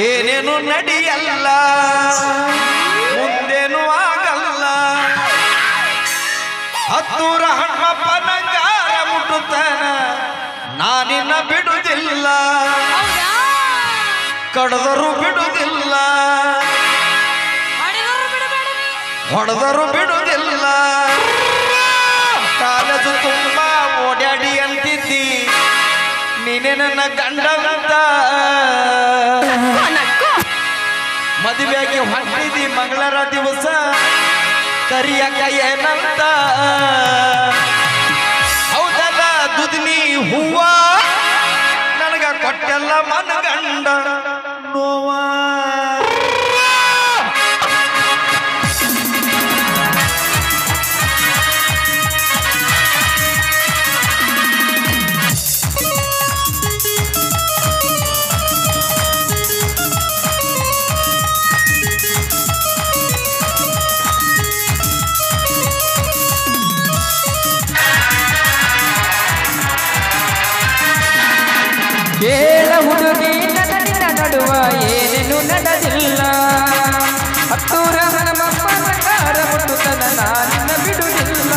ಏನೇನು ನಡೆಯಲ್ಲ ಮುಂದೇನು ಆಗಲ್ಲ ಹತ್ತೂರ ಹಣ್ಣಪ್ಪನಂಗಾರ ಮುಟ್ಟುತ್ತಾನ ನಾನಿನ್ನ ಬಿಡುವುದಿಲ್ಲ ಕಡದರು ಬಿಡುವುದಿಲ್ಲ ಹೊಡೆದರು ಬಿಡುವುದಿಲ್ಲ ಕಾಲೇಜು ತುಂಬ ಓಡಾಡಿ ಅಂತಿದ್ದಿ ನೀನೇ ನನ್ನ ಗಂಡಂತ ಮದುವೆಗೆ ಹೊಂಟಿದ್ದಿ ಮಂಗಳರ ದಿವಸ ಕರಿಯಕ್ಕ ಏನಂತ ಹೌದಲ್ಲ ದುದ್ನಿ ಹೂವ ನನಗ ಕೊಟ್ಟೆಲ್ಲ ಮನಗಂಡ ನೋವಾ ಕೇಳ ಹುಡುಗಿ ನನ್ನ ನಡುವ ಏನೇನು ನಡೆದಿಲ್ಲ ಹತ್ತೂರ ಹನುಮಪ್ಪನ ಕಾರ ಮುಟ್ಟುತ್ತನ ನಾನಿನ್ನ ಬಿಡುವುದಿಲ್ಲ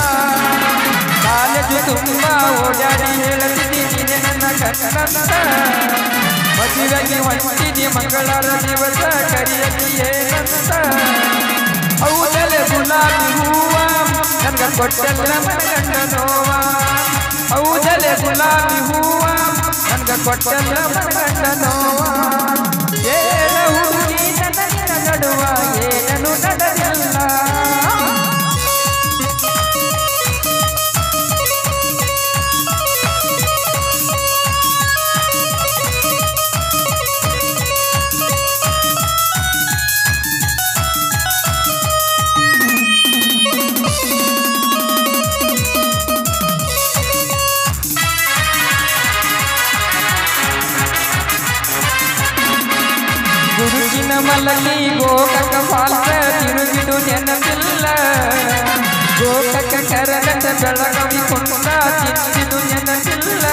ಕಾಲೇಜು ತುಂಬ ಓಡಾಡಿ ಹೇಳುತ್ತಿದ್ದೀನಿ ನನ್ನ ಕನ್ನಡ ಮದುವೆಗೆ ಹೊಂಟಿನಿ ಮಂಗಳರ ದಿವಸ ಕರಿಯಕ್ಕೆ ಏನಂತ ಹೌದಲೆ ಗುಲಾಬಿ ಹೂವ ನನ್ಗ ಕೊಟ್ಟಲ್ಲ ಮನಗಂಡ ನೋವ ಹೌದಲೆ ಗುಲಾಬಿ ಹೂವ ನನ್ಗ ಕೊಟ್ಟಲ್ಲ ಮನಗಂಡ ನೋವ ಏನ ಹುಡುಗಿ ನನ್ನ ನಡುವ ಏನನು ನಡೆದಿಲ್ಲ ಗುರುಜಿನ ಮಲಗಿ ಗೋಕಕ ಫಾಲ್ಸ ತಿರುಗಿದು ನೆನಪಿಲ್ಲ ಗೋಕಕ ಕರಗಂಡ ಬೆಳಗವಿ ಕುಂಡ ತಿಂದಿದು ನೆನಪಿಲ್ಲ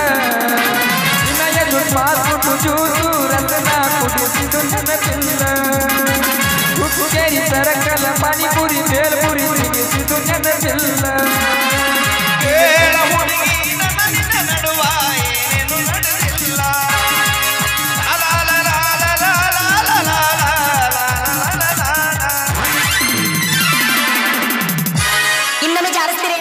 ವಿನಯ ದುಡ್ಮಾಸ್ಬಿಟ್ಟು ಜೂಸು ರತ್ನ ಕುಡಿಸಿದು ನೆನಪಿಲ್ಲ ಕುಕ್ಕೇರಿ ಸರಕಲ ಪಾನಿಪುರಿ ಬೇಲ್ಪುರಿ ತಿನ್ನಿಸಿದು ನೆನಪಿಲ್ಲ ಕೇಳ ಹುಡುಗಿ ನನ್ನ ನಡುವ ಏನೇನು ನಡೆದಿಲ್ಲ ಇನ್ನೊಮ್ಮೆ ಜಾರಿಸ್ತೀರಿ